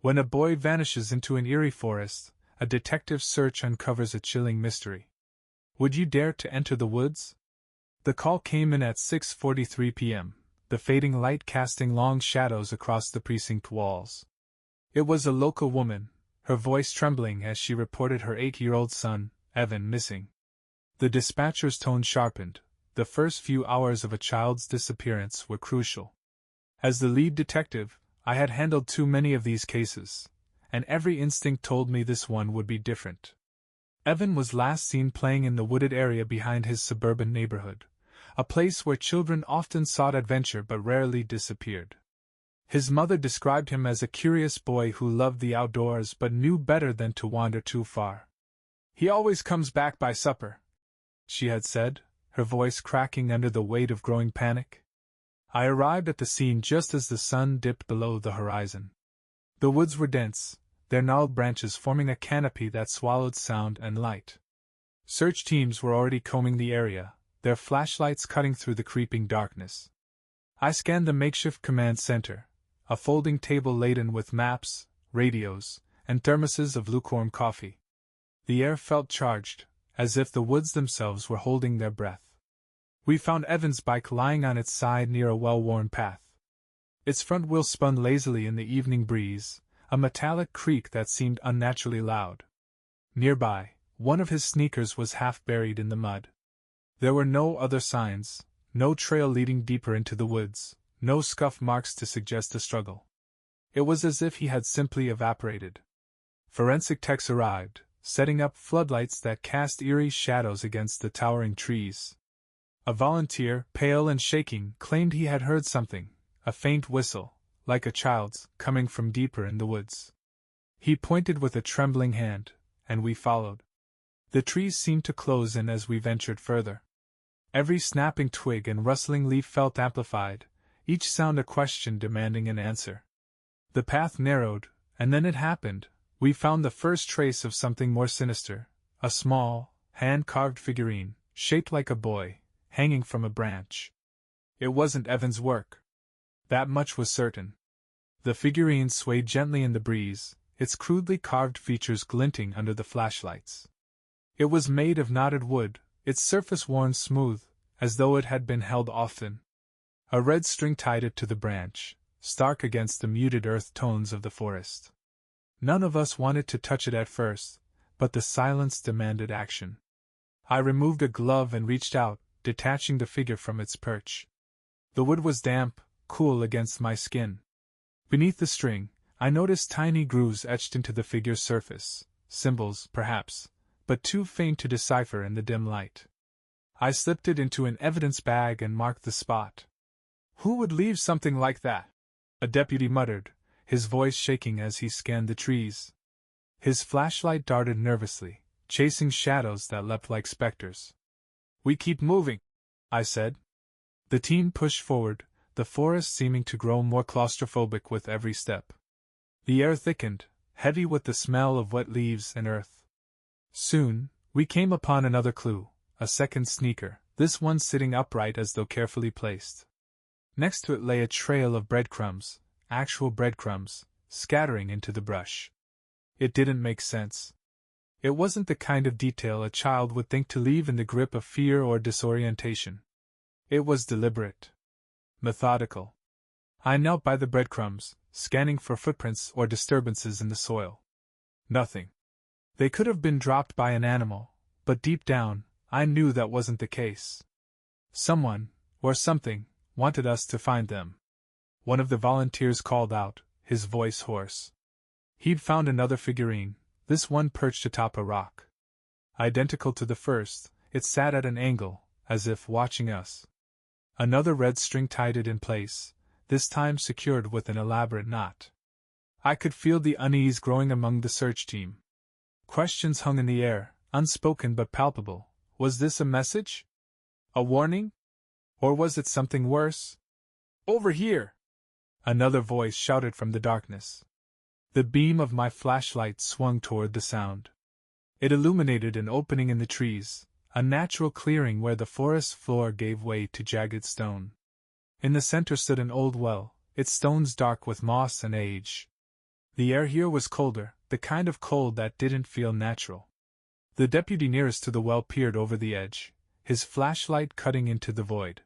When a boy vanishes into an eerie forest, a detective's search uncovers a chilling mystery. Would you dare to enter the woods? The call came in at 6:43 p.m., the fading light casting long shadows across the precinct walls. It was a local woman, her voice trembling as she reported her 8-year-old son, Evan, missing. The dispatcher's tone sharpened. The first few hours of a child's disappearance were crucial. As the lead detective, I had handled too many of these cases, and every instinct told me this one would be different. Evan was last seen playing in the wooded area behind his suburban neighborhood, a place where children often sought adventure but rarely disappeared. His mother described him as a curious boy who loved the outdoors but knew better than to wander too far. "He always comes back by supper," she had said, her voice cracking under the weight of growing panic. I arrived at the scene just as the sun dipped below the horizon. The woods were dense, their gnarled branches forming a canopy that swallowed sound and light. Search teams were already combing the area, their flashlights cutting through the creeping darkness. I scanned the makeshift command center, a folding table laden with maps, radios, and thermoses of lukewarm coffee. The air felt charged, as if the woods themselves were holding their breath. We found Evan's bike lying on its side near a well-worn path. Its front wheel spun lazily in the evening breeze, a metallic creak that seemed unnaturally loud. Nearby, one of his sneakers was half buried in the mud. There were no other signs, no trail leading deeper into the woods, no scuff marks to suggest a struggle. It was as if he had simply evaporated. Forensic techs arrived, setting up floodlights that cast eerie shadows against the towering trees. A volunteer, pale and shaking, claimed he had heard something, a faint whistle, like a child's, coming from deeper in the woods. He pointed with a trembling hand, and we followed. The trees seemed to close in as we ventured further. Every snapping twig and rustling leaf felt amplified, each sound a question demanding an answer. The path narrowed, and then it happened. We found the first trace of something more sinister, a small, hand-carved figurine, shaped like a boy, hanging from a branch. It wasn't Evan's work. That much was certain. The figurine swayed gently in the breeze, its crudely carved features glinting under the flashlights. It was made of knotted wood, its surface worn smooth, as though it had been held often. A red string tied it to the branch, stark against the muted earth tones of the forest. None of us wanted to touch it at first, but the silence demanded action. I removed a glove and reached out, detaching the figure from its perch. The wood was damp, cool against my skin. Beneath the string, I noticed tiny grooves etched into the figure's surface, symbols, perhaps, but too faint to decipher in the dim light. I slipped it into an evidence bag and marked the spot. "Who would leave something like that?" a deputy muttered, his voice shaking as he scanned the trees. His flashlight darted nervously, chasing shadows that leapt like specters. "We keep moving," I said. The team pushed forward, the forest seeming to grow more claustrophobic with every step. The air thickened, heavy with the smell of wet leaves and earth. Soon, we came upon another clue, a second sneaker, this one sitting upright as though carefully placed. Next to it lay a trail of breadcrumbs, actual breadcrumbs, scattering into the brush. It didn't make sense. It wasn't the kind of detail a child would think to leave in the grip of fear or disorientation. It was deliberate. Methodical. I knelt by the breadcrumbs, scanning for footprints or disturbances in the soil. Nothing. They could have been dropped by an animal, but deep down, I knew that wasn't the case. Someone, or something, wanted us to find them. One of the volunteers called out, his voice hoarse. He'd found another figurine, this one perched atop a rock. Identical to the first, it sat at an angle, as if watching us. Another red string tied it in place, this time secured with an elaborate knot. I could feel the unease growing among the search team. Questions hung in the air, unspoken but palpable. Was this a message? A warning? Or was it something worse? "Over here!" another voice shouted from the darkness. The beam of my flashlight swung toward the sound. It illuminated an opening in the trees, a natural clearing where the forest floor gave way to jagged stone. In the center stood an old well, its stones dark with moss and age. The air here was colder, the kind of cold that didn't feel natural. The deputy nearest to the well peered over the edge, his flashlight cutting into the void.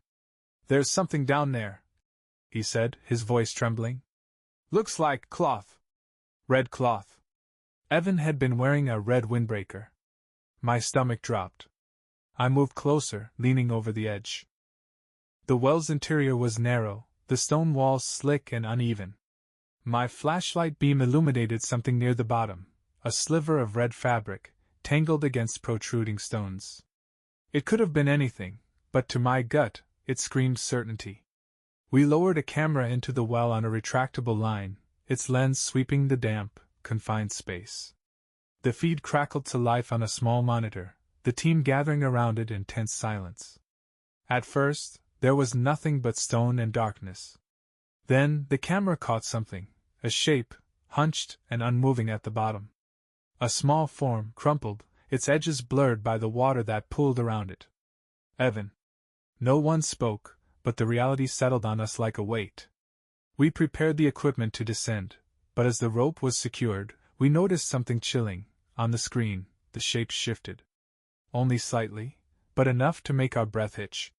"There's something down there," he said, his voice trembling. "Looks like cloth. Red cloth." Evan had been wearing a red windbreaker. My stomach dropped. I moved closer, leaning over the edge. The well's interior was narrow, the stone walls slick and uneven. My flashlight beam illuminated something near the bottom, a sliver of red fabric, tangled against protruding stones. It could have been anything, but to my gut, it screamed certainty. We lowered a camera into the well on a retractable line, its lens sweeping the damp, confined space. The feed crackled to life on a small monitor, the team gathering around it in tense silence. At first, there was nothing but stone and darkness. Then, the camera caught something, a shape, hunched and unmoving at the bottom. A small form, crumpled, its edges blurred by the water that pooled around it. "Evan." No one spoke, but the reality settled on us like a weight. We prepared the equipment to descend, but as the rope was secured, we noticed something chilling. On the screen, the shape shifted. Only slightly, but enough to make our breath hitch.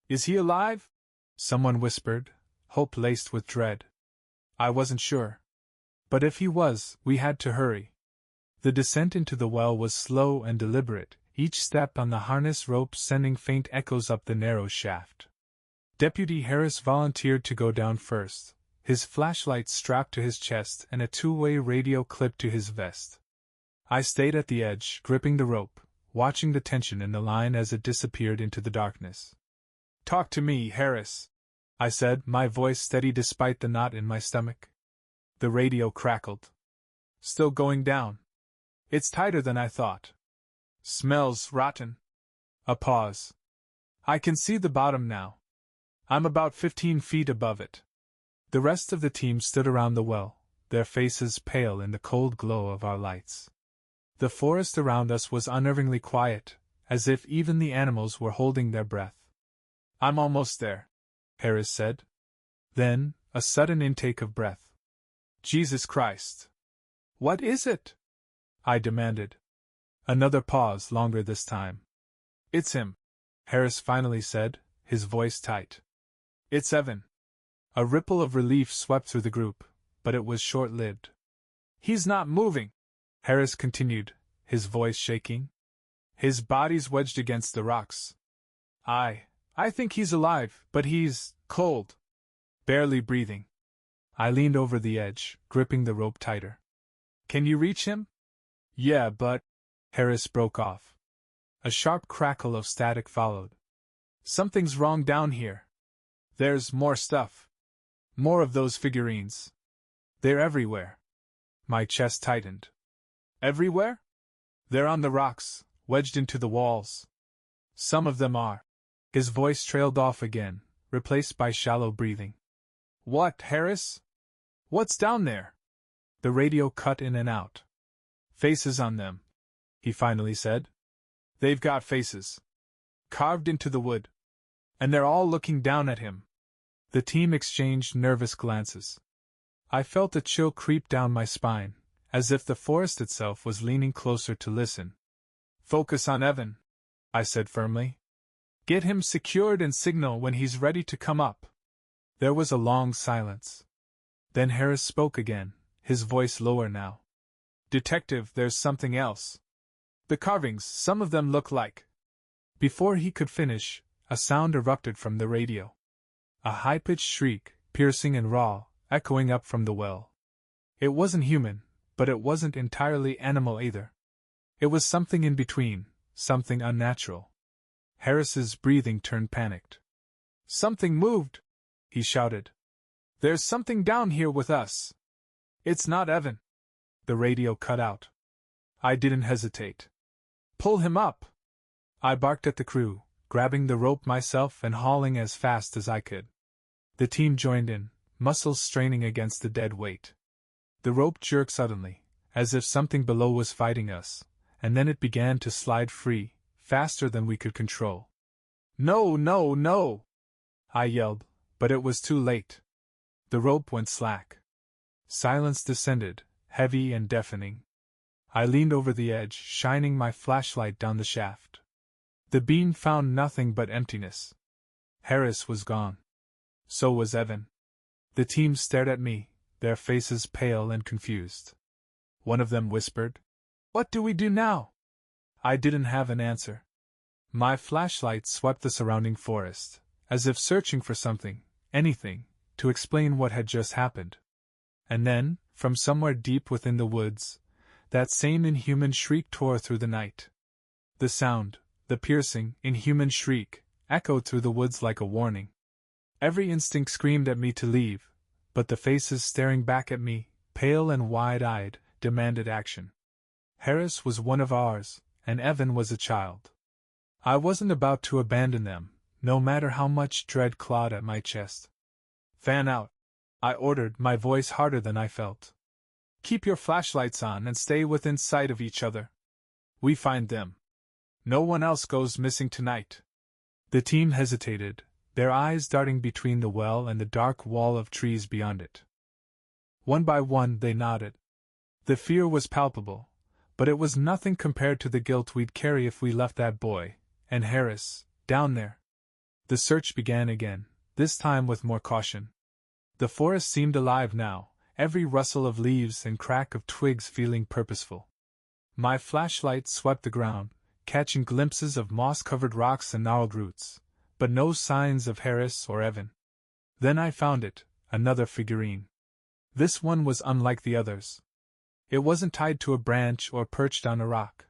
"Is he alive?" someone whispered, hope laced with dread. I wasn't sure. But if he was, we had to hurry. The descent into the well was slow and deliberate, each step on the harness rope sending faint echoes up the narrow shaft. Deputy Harris volunteered to go down first, his flashlight strapped to his chest and a two-way radio clipped to his vest. I stayed at the edge, gripping the rope, watching the tension in the line as it disappeared into the darkness. "Talk to me, Harris," I said, my voice steady despite the knot in my stomach. The radio crackled. "Still going down. It's tighter than I thought. Smells rotten." A pause. "I can see the bottom now. I'm about 15 feet above it." The rest of the team stood around the well, their faces pale in the cold glow of our lights. The forest around us was unnervingly quiet, as if even the animals were holding their breath. "I'm almost there," Harris said. Then, a sudden intake of breath. "Jesus Christ! What is it?" I demanded. Another pause, longer this time. "It's him," Harris finally said, his voice tight. "It's Evan." A ripple of relief swept through the group, but it was short-lived. "He's not moving," Harris continued, his voice shaking. "His body's wedged against the rocks. I think he's alive, but he's cold. Barely breathing." I leaned over the edge, gripping the rope tighter. "Can you reach him?" "Yeah, but—" Harris broke off. A sharp crackle of static followed. "Something's wrong down here. There's more stuff. More of those figurines. They're everywhere." My chest tightened. "Everywhere?" "They're on the rocks, wedged into the walls. Some of them are." His voice trailed off again, replaced by shallow breathing. "What, Harris? What's down there?" The radio cut in and out. "Faces on them," he finally said. "They've got faces. Carved into the wood. And they're all looking down at him." The team exchanged nervous glances. I felt a chill creep down my spine, as if the forest itself was leaning closer to listen. "Focus on Evan," I said firmly. "Get him secured and signal when he's ready to come up." There was a long silence. Then Harris spoke again, his voice lower now. "Detective, there's something else. The carvings, some of them look like—" Before he could finish, a sound erupted from the radio. A high-pitched shriek, piercing and raw, echoing up from the well. It wasn't human, but it wasn't entirely animal either. It was something in between, something unnatural. Harris's breathing turned panicked. "Something moved!" he shouted. "There's something down here with us. It's not Evan." The radio cut out. I didn't hesitate. "Pull him up!" I barked at the crew, grabbing the rope myself and hauling as fast as I could. The team joined in, muscles straining against the dead weight. The rope jerked suddenly, as if something below was fighting us, and then it began to slide free, faster than we could control. "No, no, no!" I yelled, but it was too late. The rope went slack. Silence descended, heavy and deafening. I leaned over the edge, shining my flashlight down the shaft. The beam found nothing but emptiness. Harris was gone. So was Evan. The team stared at me, their faces pale and confused. One of them whispered, "What do we do now?" I didn't have an answer. My flashlight swept the surrounding forest, as if searching for something, anything, to explain what had just happened. And then, from somewhere deep within the woods, that same inhuman shriek tore through the night. The sound, the piercing, inhuman shriek, echoed through the woods like a warning. Every instinct screamed at me to leave, but the faces staring back at me, pale and wide-eyed, demanded action. Harris was one of ours, and Evan was a child. I wasn't about to abandon them, no matter how much dread clawed at my chest. "Fan out," I ordered, my voice harder than I felt. "Keep your flashlights on and stay within sight of each other. We find them. No one else goes missing tonight." The team hesitated, their eyes darting between the well and the dark wall of trees beyond it. One by one they nodded. The fear was palpable, but it was nothing compared to the guilt we'd carry if we left that boy, and Harris, down there. The search began again, this time with more caution. The forest seemed alive now, every rustle of leaves and crack of twigs feeling purposeful. My flashlight swept the ground, catching glimpses of moss-covered rocks and gnarled roots, but no signs of Harris or Evan. Then I found it, another figurine. This one was unlike the others. It wasn't tied to a branch or perched on a rock.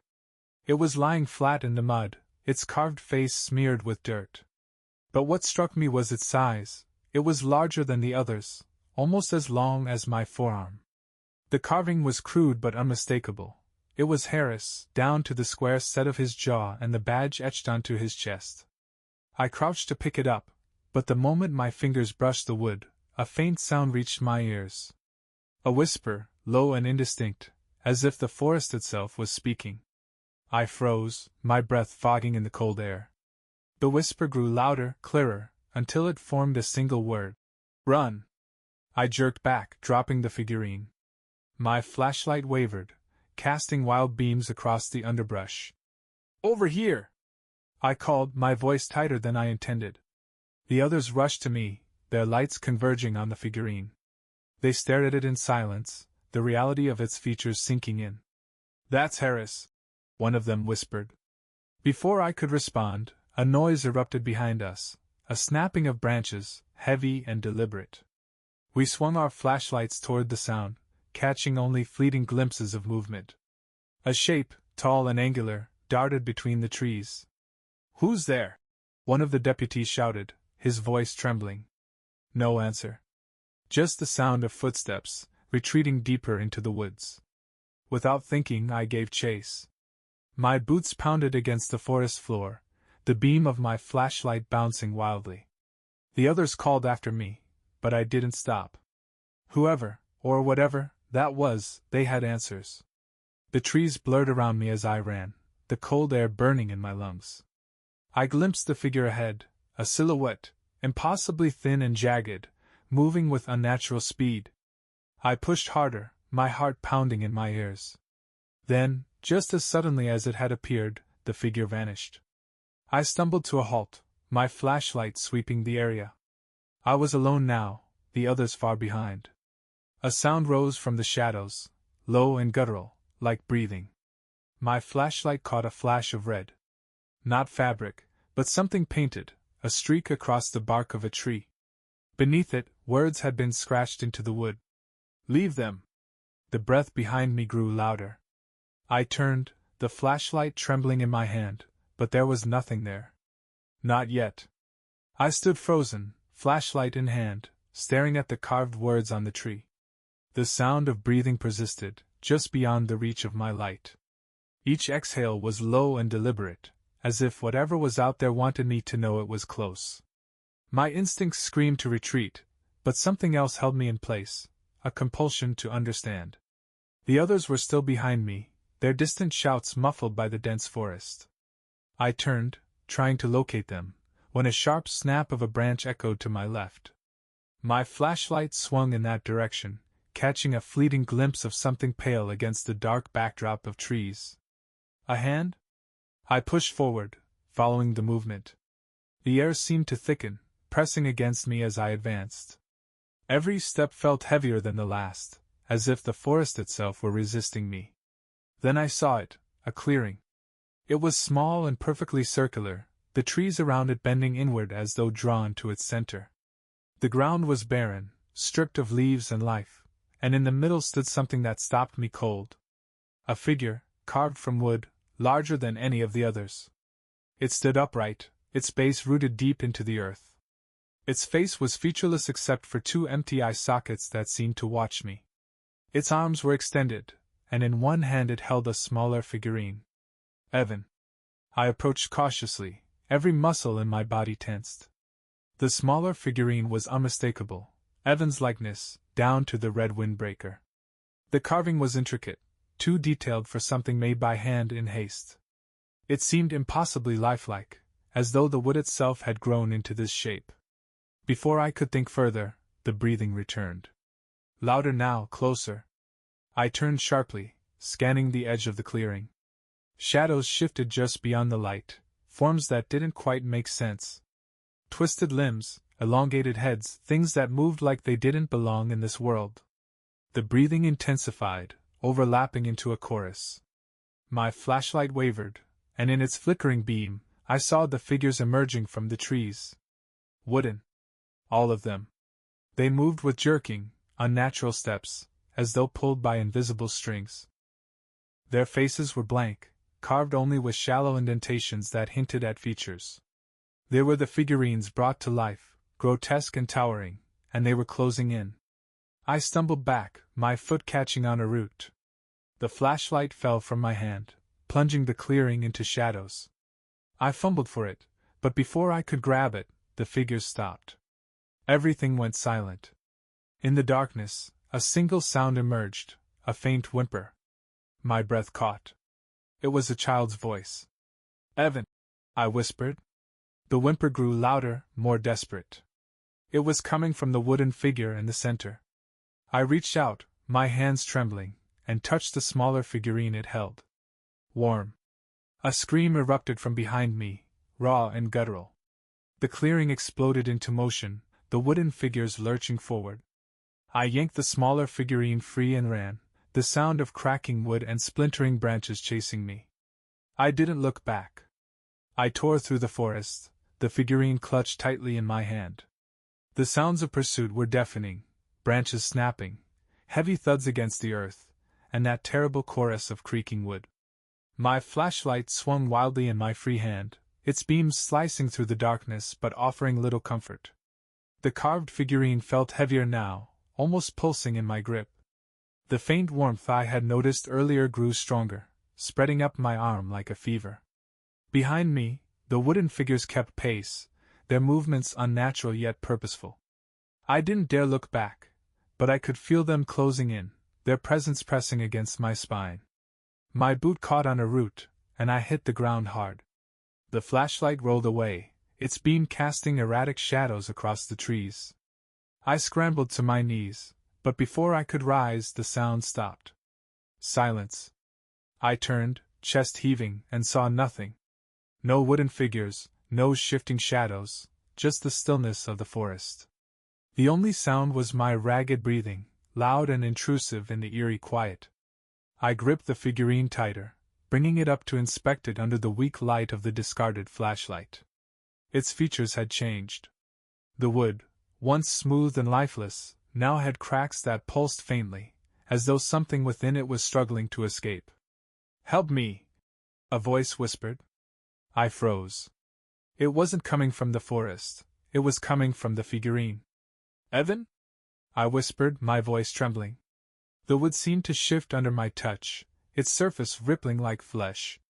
It was lying flat in the mud, its carved face smeared with dirt. But what struck me was its size. It was larger than the others, almost as long as my forearm. The carving was crude but unmistakable. It was Harris, down to the square set of his jaw and the badge etched onto his chest. I crouched to pick it up, but the moment my fingers brushed the wood, a faint sound reached my ears. A whisper, low and indistinct, as if the forest itself was speaking. I froze, my breath fogging in the cold air. The whisper grew louder, clearer, until it formed a single word. "Run!" I jerked back, dropping the figurine. My flashlight wavered, casting wild beams across the underbrush. "Over here!" I called, my voice tighter than I intended. The others rushed to me, their lights converging on the figurine. They stared at it in silence, the reality of its features sinking in. "That's Harris," one of them whispered. Before I could respond, a noise erupted behind us, a snapping of branches, heavy and deliberate. We swung our flashlights toward the sound, catching only fleeting glimpses of movement. A shape, tall and angular, darted between the trees. "Who's there?" one of the deputies shouted, his voice trembling. No answer. Just the sound of footsteps, retreating deeper into the woods. Without thinking, I gave chase. My boots pounded against the forest floor, the beam of my flashlight bouncing wildly. The others called after me, but I didn't stop. Whoever, or whatever, that was, they had answers. The trees blurred around me as I ran, the cold air burning in my lungs. I glimpsed the figure ahead, a silhouette, impossibly thin and jagged, moving with unnatural speed. I pushed harder, my heart pounding in my ears. Then, just as suddenly as it had appeared, the figure vanished. I stumbled to a halt, my flashlight sweeping the area. I was alone now, the others far behind. A sound rose from the shadows, low and guttural, like breathing. My flashlight caught a flash of red. Not fabric, but something painted, a streak across the bark of a tree. Beneath it, words had been scratched into the wood. "Leave them!" The breath behind me grew louder. I turned, the flashlight trembling in my hand, but there was nothing there. Not yet. I stood frozen, flashlight in hand, staring at the carved words on the tree. The sound of breathing persisted, just beyond the reach of my light. Each exhale was low and deliberate, as if whatever was out there wanted me to know it was close. My instincts screamed to retreat, but something else held me in place, a compulsion to understand. The others were still behind me, their distant shouts muffled by the dense forest. I turned, trying to locate them, when a sharp snap of a branch echoed to my left. My flashlight swung in that direction, catching a fleeting glimpse of something pale against the dark backdrop of trees. A hand? I pushed forward, following the movement. The air seemed to thicken, pressing against me as I advanced. Every step felt heavier than the last, as if the forest itself were resisting me. Then I saw it, a clearing. It was small and perfectly circular, the trees around it bending inward as though drawn to its center. The ground was barren, stripped of leaves and life, and in the middle stood something that stopped me cold. A figure, carved from wood, larger than any of the others. It stood upright, its base rooted deep into the earth. Its face was featureless except for two empty eye sockets that seemed to watch me. Its arms were extended, and in one hand it held a smaller figurine. Evan. I approached cautiously, every muscle in my body tensed. The smaller figurine was unmistakable, Evan's likeness, down to the red windbreaker. The carving was intricate, too detailed for something made by hand in haste. It seemed impossibly lifelike, as though the wood itself had grown into this shape. Before I could think further, the breathing returned. Louder now, closer. I turned sharply, scanning the edge of the clearing. Shadows shifted just beyond the light, forms that didn't quite make sense. Twisted limbs, elongated heads, things that moved like they didn't belong in this world. The breathing intensified, overlapping into a chorus. My flashlight wavered, and in its flickering beam, I saw the figures emerging from the trees. Wooden. All of them. They moved with jerking, unnatural steps, as though pulled by invisible strings. Their faces were blank, carved only with shallow indentations that hinted at features. They were the figurines brought to life, grotesque and towering, and they were closing in. I stumbled back, my foot catching on a root. The flashlight fell from my hand, plunging the clearing into shadows. I fumbled for it, but before I could grab it, the figures stopped. Everything went silent. In the darkness, a single sound emerged, a faint whimper. My breath caught. It was a child's voice. Evan, I whispered. The whimper grew louder, more desperate. It was coming from the wooden figure in the center. I reached out, my hands trembling, and touched the smaller figurine it held. Warm. A scream erupted from behind me, raw and guttural. The clearing exploded into motion, the wooden figures lurching forward. I yanked the smaller figurine free and ran, the sound of cracking wood and splintering branches chasing me. I didn't look back. I tore through the forest, the figurine clutched tightly in my hand. The sounds of pursuit were deafening, branches snapping, heavy thuds against the earth, and that terrible chorus of creaking wood. My flashlight swung wildly in my free hand, its beams slicing through the darkness but offering little comfort. The carved figurine felt heavier now, almost pulsing in my grip. The faint warmth I had noticed earlier grew stronger, spreading up my arm like a fever. Behind me, the wooden figures kept pace, their movements unnatural yet purposeful. I didn't dare look back, but I could feel them closing in, their presence pressing against my spine. My boot caught on a root, and I hit the ground hard. The flashlight rolled away, its beam casting erratic shadows across the trees. I scrambled to my knees, but before I could rise the sound stopped. Silence. I turned, chest heaving, and saw nothing. No wooden figures, no shifting shadows, just the stillness of the forest. The only sound was my ragged breathing, loud and intrusive in the eerie quiet. I gripped the figurine tighter, bringing it up to inspect it under the weak light of the discarded flashlight. Its features had changed. The wood, once smooth and lifeless, now had cracks that pulsed faintly, as though something within it was struggling to escape. "Help me!" a voice whispered. I froze. It wasn't coming from the forest, it was coming from the figurine. "Evan?" I whispered, my voice trembling. The wood seemed to shift under my touch, its surface rippling like flesh.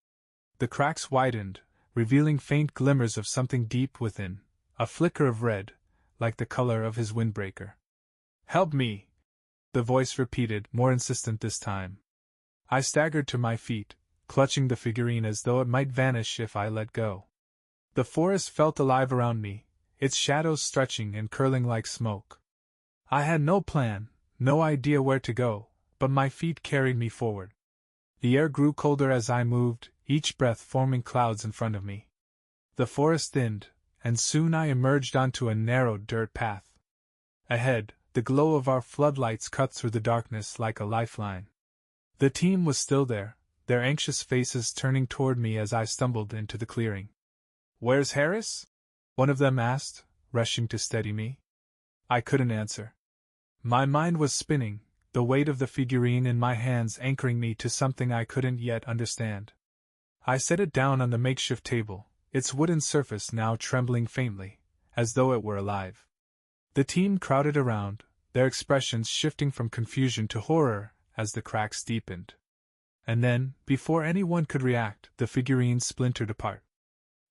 The cracks widened, revealing faint glimmers of something deep within, a flicker of red, like the color of his windbreaker. "Help me!" the voice repeated, more insistent this time. I staggered to my feet, clutching the figurine as though it might vanish if I let go. The forest felt alive around me, its shadows stretching and curling like smoke. I had no plan, no idea where to go, but my feet carried me forward. The air grew colder as I moved, each breath forming clouds in front of me. The forest thinned, and soon I emerged onto a narrow dirt path. Ahead, the glow of our floodlights cut through the darkness like a lifeline. The team was still there, their anxious faces turning toward me as I stumbled into the clearing. "Where's Harris?" one of them asked, rushing to steady me. I couldn't answer. My mind was spinning, the weight of the figurine in my hands anchoring me to something I couldn't yet understand. I set it down on the makeshift table, its wooden surface now trembling faintly, as though it were alive. The team crowded around, their expressions shifting from confusion to horror as the cracks deepened. And then, before anyone could react, the figurine splintered apart.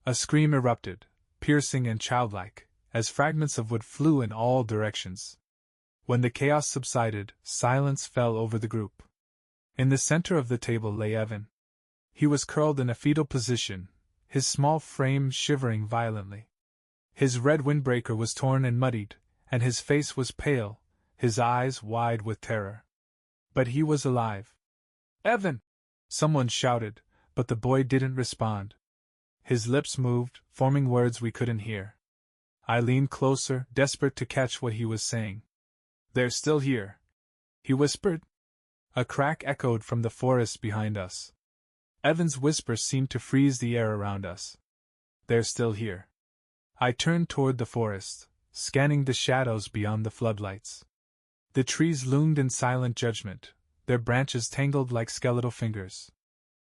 A scream erupted, piercing and childlike, as fragments of wood flew in all directions. When the chaos subsided, silence fell over the group. In the center of the table lay Evan. He was curled in a fetal position, his small frame shivering violently. His red windbreaker was torn and muddied, and his face was pale, his eyes wide with terror. But he was alive. "Evan!" someone shouted, but the boy didn't respond. His lips moved, forming words we couldn't hear. I leaned closer, desperate to catch what he was saying. "They're still here," he whispered. A crack echoed from the forest behind us. Evan's whisper seemed to freeze the air around us. "They're still here." I turned toward the forest, scanning the shadows beyond the floodlights. The trees loomed in silent judgment, their branches tangled like skeletal fingers.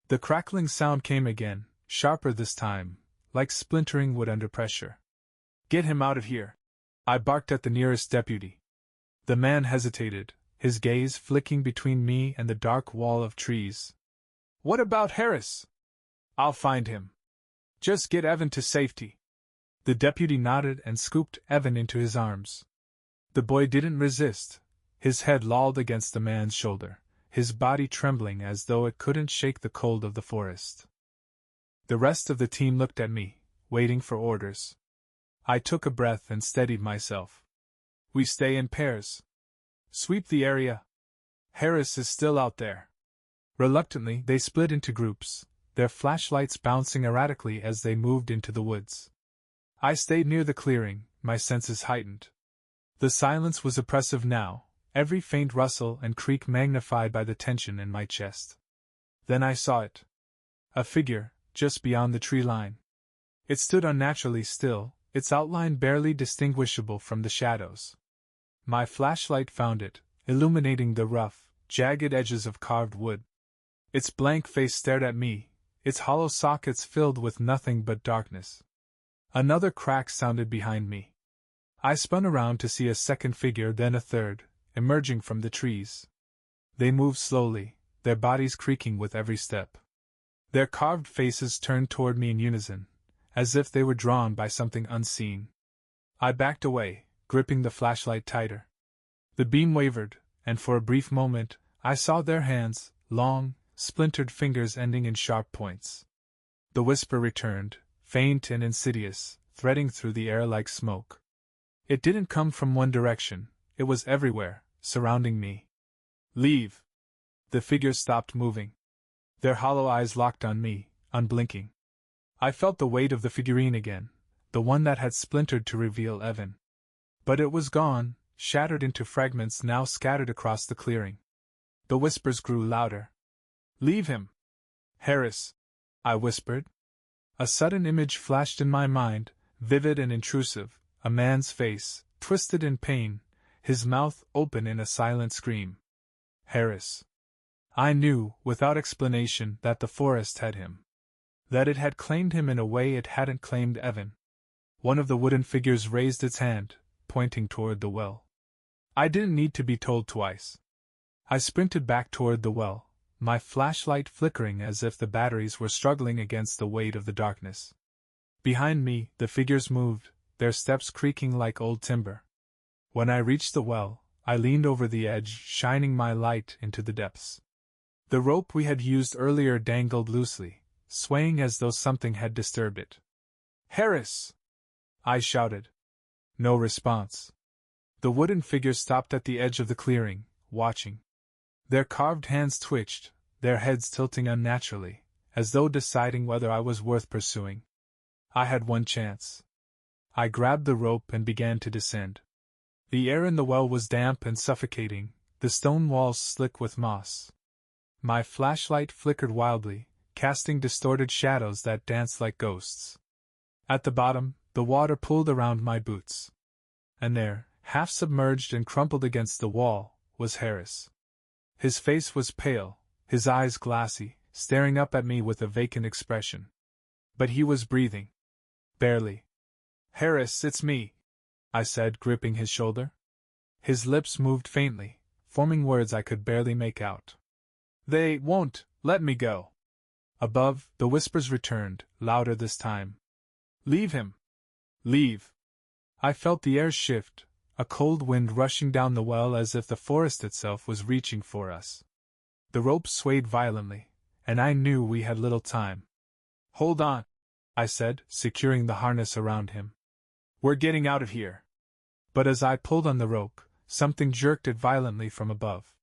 The crackling sound came again, sharper this time, like splintering wood under pressure. "Get him out of here!" I barked at the nearest deputy. The man hesitated, his gaze flicking between me and the dark wall of trees. "What about Harris?" "I'll find him. Just get Evan to safety." The deputy nodded and scooped Evan into his arms. The boy didn't resist, his head lolled against the man's shoulder, his body trembling as though it couldn't shake the cold of the forest. The rest of the team looked at me, waiting for orders. I took a breath and steadied myself. "We stay in pairs. Sweep the area. Harris is still out there." Reluctantly, they split into groups, their flashlights bouncing erratically as they moved into the woods. I stayed near the clearing, my senses heightened. The silence was oppressive now, every faint rustle and creak magnified by the tension in my chest. Then I saw it. A figure, just beyond the tree line. It stood unnaturally still, its outline barely distinguishable from the shadows. My flashlight found it, illuminating the rough, jagged edges of carved wood. Its blank face stared at me, its hollow sockets filled with nothing but darkness. Another crack sounded behind me. I spun around to see a second figure, then a third, emerging from the trees. They moved slowly, their bodies creaking with every step. Their carved faces turned toward me in unison, as if they were drawn by something unseen. I backed away, gripping the flashlight tighter. The beam wavered, and for a brief moment, I saw their hands, long, splintered fingers ending in sharp points. The whisper returned, faint and insidious, threading through the air like smoke. It didn't come from one direction, it was everywhere, surrounding me. "Leave!" The figures stopped moving. Their hollow eyes locked on me, unblinking. I felt the weight of the figurine again, the one that had splintered to reveal Evan. But it was gone, shattered into fragments now scattered across the clearing. The whispers grew louder. "Leave him! Harris!" I whispered. A sudden image flashed in my mind, vivid and intrusive, a man's face, twisted in pain, his mouth open in a silent scream. Harris. I knew, without explanation, that the forest had him. That it had claimed him in a way it hadn't claimed Evan. One of the wooden figures raised its hand, pointing toward the well. I didn't need to be told twice. I sprinted back toward the well, my flashlight flickering as if the batteries were struggling against the weight of the darkness. Behind me, the figures moved, their steps creaking like old timber. When I reached the well, I leaned over the edge, shining my light into the depths. The rope we had used earlier dangled loosely, swaying as though something had disturbed it. "Harris!" I shouted. No response. The wooden figures stopped at the edge of the clearing, watching. Their carved hands twitched, their heads tilting unnaturally, as though deciding whether I was worth pursuing. I had one chance. I grabbed the rope and began to descend. The air in the well was damp and suffocating, the stone walls slick with moss. My flashlight flickered wildly, casting distorted shadows that danced like ghosts. At the bottom, the water pooled around my boots. And there, half submerged and crumpled against the wall, was Harris. His face was pale, his eyes glassy, staring up at me with a vacant expression. But he was breathing. Barely. "Harris, it's me," I said, gripping his shoulder. His lips moved faintly, forming words I could barely make out. "They won't let me go." Above, the whispers returned, louder this time. "Leave him. Leave." I felt the air shift, a cold wind rushing down the well as if the forest itself was reaching for us. The rope swayed violently, and I knew we had little time. "Hold on," I said, securing the harness around him. "We're getting out of here." But as I pulled on the rope, something jerked it violently from above.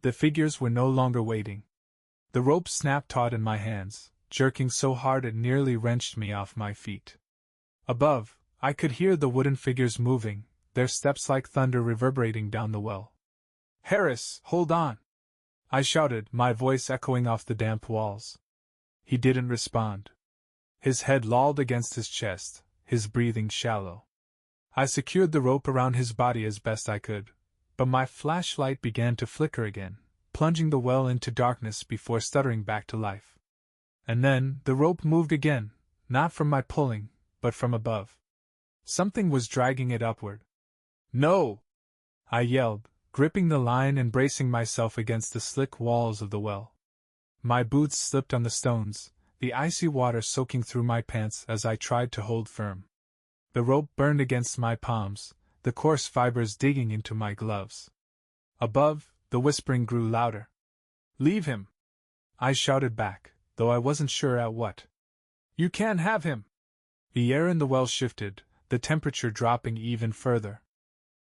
The figures were no longer waiting. The rope snapped taut in my hands, jerking so hard it nearly wrenched me off my feet. Above, I could hear the wooden figures moving, their steps like thunder reverberating down the well. "Harris, hold on!" I shouted, my voice echoing off the damp walls. He didn't respond. His head lolled against his chest, his breathing shallow. I secured the rope around his body as best I could, but my flashlight began to flicker again, plunging the well into darkness before stuttering back to life. And then the rope moved again, not from my pulling, but from above. Something was dragging it upward. "No!" I yelled, gripping the line and bracing myself against the slick walls of the well. My boots slipped on the stones, the icy water soaking through my pants as I tried to hold firm. The rope burned against my palms, the coarse fibers digging into my gloves. Above, the whispering grew louder. "Leave him!" I shouted back, though I wasn't sure at what. "You can't have him!" The air in the well shifted, the temperature dropping even further.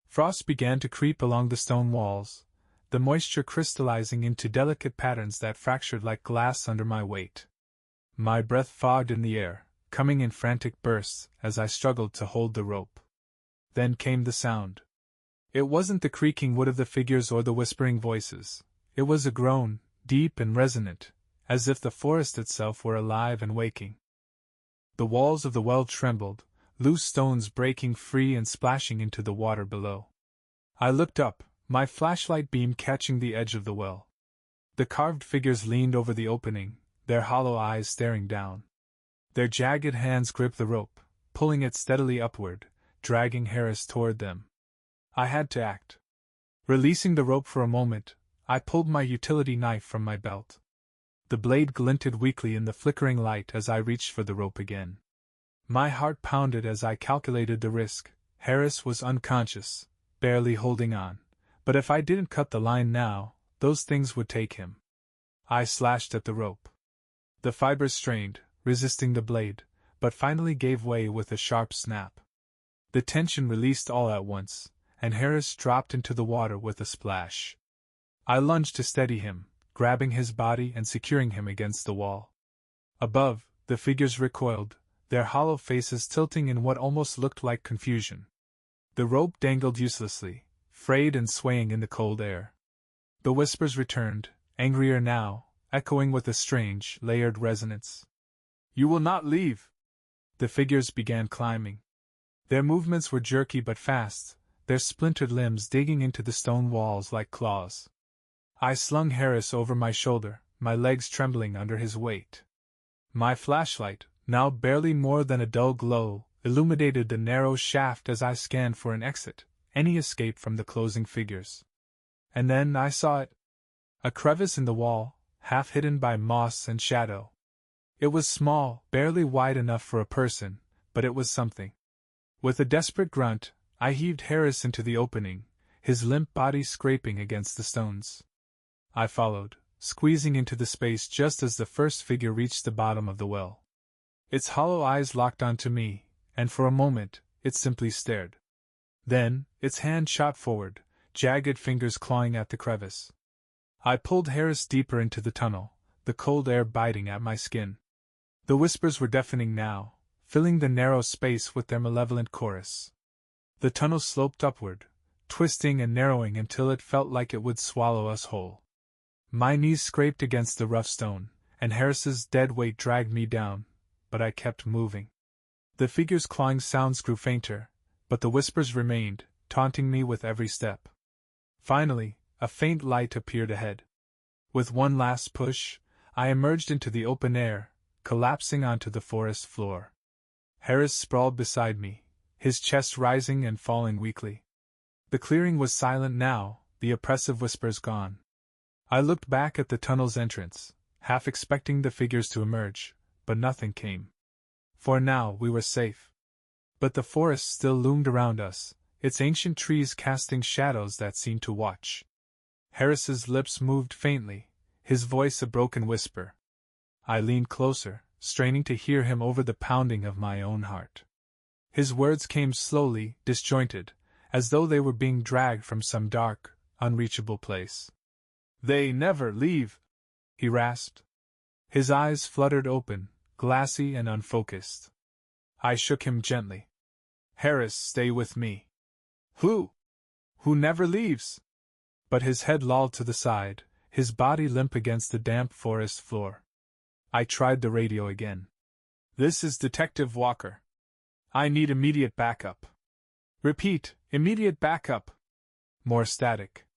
Frost began to creep along the stone walls, the moisture crystallizing into delicate patterns that fractured like glass under my weight. My breath fogged in the air, coming in frantic bursts as I struggled to hold the rope. Then came the sound. It wasn't the creaking wood of the figures or the whispering voices. It was a groan, deep and resonant, as if the forest itself were alive and waking. The walls of the well trembled, loose stones breaking free and splashing into the water below. I looked up, my flashlight beam catching the edge of the well. The carved figures leaned over the opening, their hollow eyes staring down. Their jagged hands gripped the rope, pulling it steadily upward, dragging Harris toward them. I had to act. Releasing the rope for a moment, I pulled my utility knife from my belt. The blade glinted weakly in the flickering light as I reached for the rope again. My heart pounded as I calculated the risk. Harris was unconscious, barely holding on, but if I didn't cut the line now, those things would take him. I slashed at the rope. The fibers strained, resisting the blade, but finally gave way with a sharp snap. The tension released all at once, and Harris dropped into the water with a splash. I lunged to steady him, grabbing his body and securing him against the wall. Above, the figures recoiled, their hollow faces tilting in what almost looked like confusion. The rope dangled uselessly, frayed and swaying in the cold air. The whispers returned, angrier now, echoing with a strange, layered resonance. "You will not leave!" The figures began climbing. Their movements were jerky but fast, their splintered limbs digging into the stone walls like claws. I slung Harris over my shoulder, my legs trembling under his weight. My flashlight, now barely more than a dull glow, illuminated the narrow shaft as I scanned for an exit, any escape from the closing figures. And then I saw it. A crevice in the wall, half hidden by moss and shadow. It was small, barely wide enough for a person, but it was something. With a desperate grunt, I heaved Harris into the opening, his limp body scraping against the stones. I followed, squeezing into the space just as the first figure reached the bottom of the well. Its hollow eyes locked onto me, and for a moment, it simply stared. Then, its hand shot forward, jagged fingers clawing at the crevice. I pulled Harris deeper into the tunnel, the cold air biting at my skin. The whispers were deafening now, filling the narrow space with their malevolent chorus. The tunnel sloped upward, twisting and narrowing until it felt like it would swallow us whole. My knees scraped against the rough stone, and Harris's dead weight dragged me down, but I kept moving. The figure's clawing sounds grew fainter, but the whispers remained, taunting me with every step. Finally, a faint light appeared ahead. With one last push, I emerged into the open air, collapsing onto the forest floor. Harris sprawled beside me, his chest rising and falling weakly. The clearing was silent now, the oppressive whispers gone. I looked back at the tunnel's entrance, half expecting the figures to emerge, but nothing came. For now we were safe. But the forest still loomed around us, its ancient trees casting shadows that seemed to watch. Harris's lips moved faintly, his voice a broken whisper. I leaned closer, straining to hear him over the pounding of my own heart. His words came slowly, disjointed, as though they were being dragged from some dark, unreachable place. "They never leave," he rasped. His eyes fluttered open, glassy and unfocused. I shook him gently. "Harris, stay with me." Who never leaves?" But his head lolled to the side, his body limp against the damp forest floor. I tried the radio again. "This is Detective Walker. I need immediate backup." "Repeat, immediate backup." More static.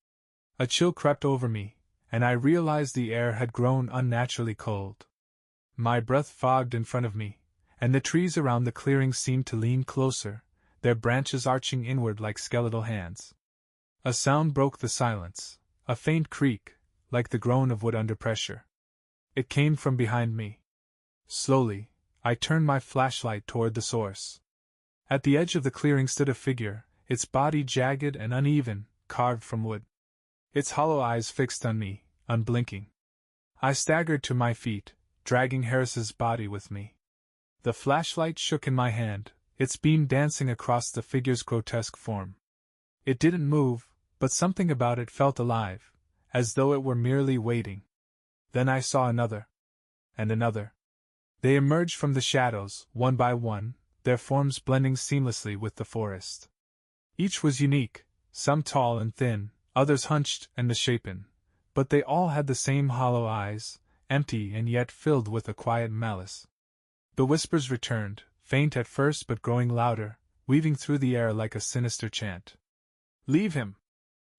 A chill crept over me, and I realized the air had grown unnaturally cold. My breath fogged in front of me, and the trees around the clearing seemed to lean closer, their branches arching inward like skeletal hands. A sound broke the silence, a faint creak, like the groan of wood under pressure. It came from behind me. Slowly, I turned my flashlight toward the source. At the edge of the clearing stood a figure, its body jagged and uneven, carved from wood. Its hollow eyes fixed on me, unblinking. I staggered to my feet, dragging Harris's body with me. The flashlight shook in my hand, its beam dancing across the figure's grotesque form. It didn't move, but something about it felt alive, as though it were merely waiting. Then I saw another. And another. They emerged from the shadows, one by one, their forms blending seamlessly with the forest. Each was unique, some tall and thin, others hunched and misshapen, but they all had the same hollow eyes, empty and yet filled with a quiet malice. The whispers returned, faint at first but growing louder, weaving through the air like a sinister chant. "Leave him!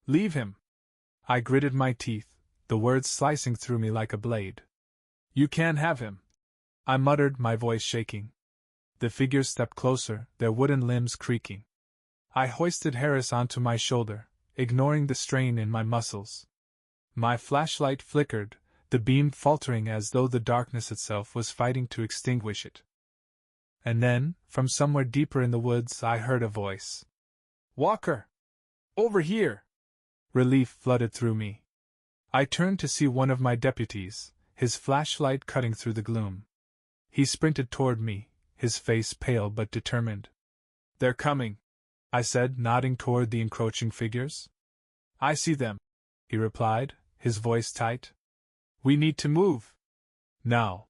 Leave him!" I gritted my teeth, the words slicing through me like a blade. "You can't have him!" I muttered, my voice shaking. The figures stepped closer, their wooden limbs creaking. I hoisted Harris onto my shoulder, ignoring the strain in my muscles. My flashlight flickered, the beam faltering as though the darkness itself was fighting to extinguish it. And then, from somewhere deeper in the woods, I heard a voice. "Walker! Over here!" Relief flooded through me. I turned to see one of my deputies, his flashlight cutting through the gloom. He sprinted toward me, his face pale but determined. "They're coming," I said, nodding toward the encroaching figures. "I see them," he replied, his voice tight. "We need to move. Now."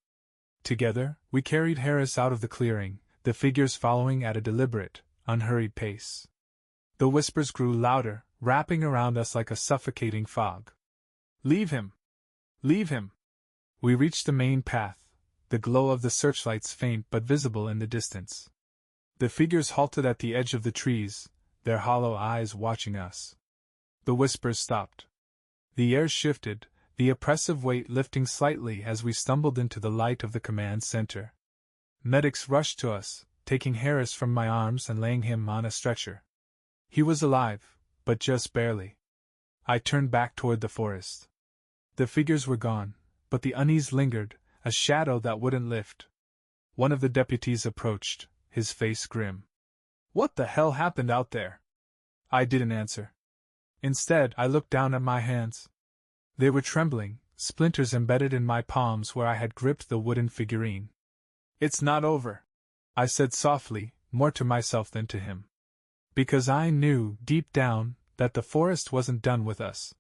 Together, we carried Harris out of the clearing, the figures following at a deliberate, unhurried pace. The whispers grew louder, wrapping around us like a suffocating fog. "Leave him! Leave him!" We reached the main path, the glow of the searchlights faint but visible in the distance. The figures halted at the edge of the trees, their hollow eyes watching us. The whispers stopped. The air shifted, the oppressive weight lifting slightly as we stumbled into the light of the command center. Medics rushed to us, taking Harris from my arms and laying him on a stretcher. He was alive, but just barely. I turned back toward the forest. The figures were gone, but the unease lingered, a shadow that wouldn't lift. One of the deputies approached, his face grim. "What the hell happened out there?" I didn't answer. Instead, I looked down at my hands. They were trembling, splinters embedded in my palms where I had gripped the wooden figurine. "It's not over," I said softly, more to myself than to him. Because I knew, deep down, that the forest wasn't done with us.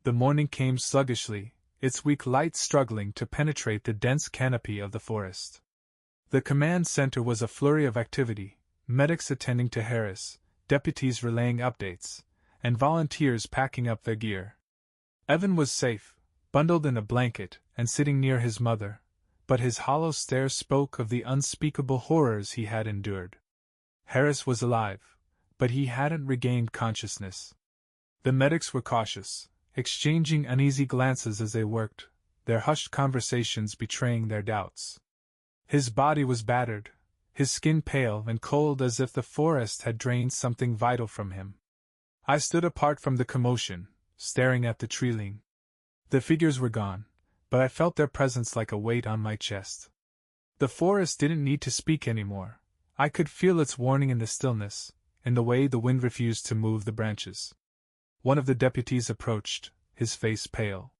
The morning came sluggishly, its weak light struggling to penetrate the dense canopy of the forest. The command center was a flurry of activity, medics attending to Harris, deputies relaying updates, and volunteers packing up their gear. Evan was safe, bundled in a blanket and sitting near his mother, but his hollow stare spoke of the unspeakable horrors he had endured. Harris was alive, but he hadn't regained consciousness. The medics were cautious, exchanging uneasy glances as they worked, their hushed conversations betraying their doubts. His body was battered, his skin pale and cold as if the forest had drained something vital from him. I stood apart from the commotion, staring at the treeling. The figures were gone, but I felt their presence like a weight on my chest. The forest didn't need to speak anymore. I could feel its warning in the stillness, in the way the wind refused to move the branches. One of the deputies approached, his face pale.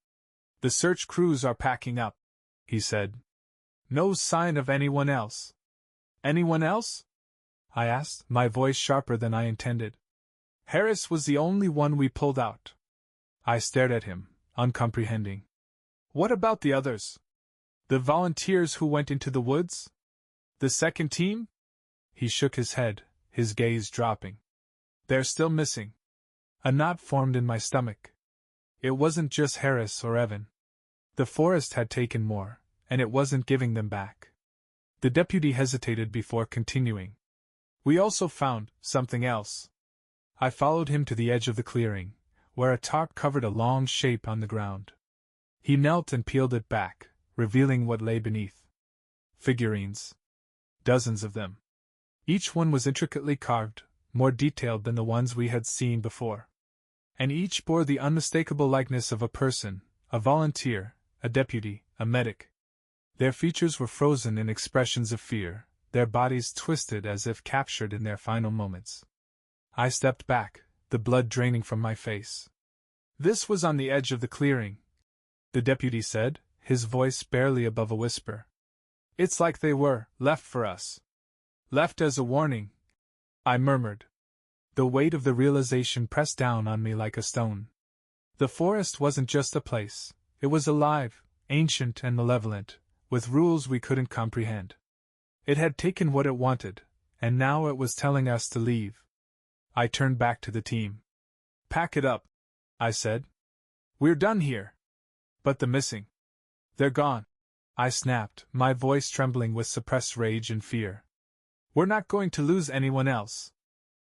"The search crews are packing up," he said. "No sign of anyone else." "Anyone else?" I asked, my voice sharper than I intended. "Harris was the only one we pulled out." I stared at him, uncomprehending. "What about the others? The volunteers who went into the woods? The second team?" He shook his head, his gaze dropping. "They're still missing." A knot formed in my stomach. It wasn't just Harris or Evan. The forest had taken more, and it wasn't giving them back. The deputy hesitated before continuing. "We also found something else." I followed him to the edge of the clearing, where a tarp covered a long shape on the ground. He knelt and peeled it back, revealing what lay beneath. Figurines. Dozens of them. Each one was intricately carved, more detailed than the ones we had seen before. And each bore the unmistakable likeness of a person, a volunteer, a deputy, a medic. Their features were frozen in expressions of fear, their bodies twisted as if captured in their final moments. I stepped back, the blood draining from my face. "This was on the edge of the clearing," the deputy said, his voice barely above a whisper. "It's like they were left for us." "Left as a warning," I murmured. The weight of the realization pressed down on me like a stone. The forest wasn't just a place, it was alive, ancient and malevolent, with rules we couldn't comprehend. It had taken what it wanted, and now it was telling us to leave. I turned back to the team. "Pack it up," I said. "We're done here." "But the missing. They're gone," I snapped, my voice trembling with suppressed rage and fear. "We're not going to lose anyone else."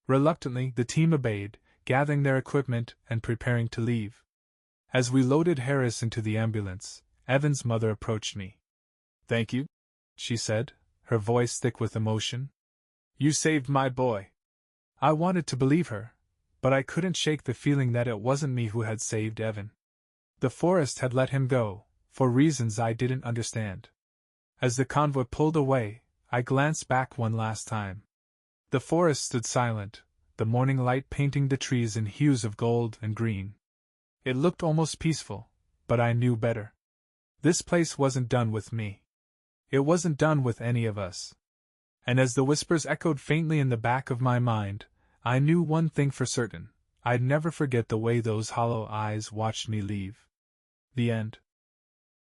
Reluctantly, the team obeyed, gathering their equipment and preparing to leave. As we loaded Harris into the ambulance, Evan's mother approached me. "Thank you," she said, her voice thick with emotion. "You saved my boy." I wanted to believe her, but I couldn't shake the feeling that it wasn't me who had saved Evan. The forest had let him go, for reasons I didn't understand. As the convoy pulled away, I glanced back one last time. The forest stood silent, the morning light painting the trees in hues of gold and green. It looked almost peaceful, but I knew better. This place wasn't done with me. It wasn't done with any of us. And as the whispers echoed faintly in the back of my mind, I knew one thing for certain: I'd never forget the way those hollow eyes watched me leave. The end.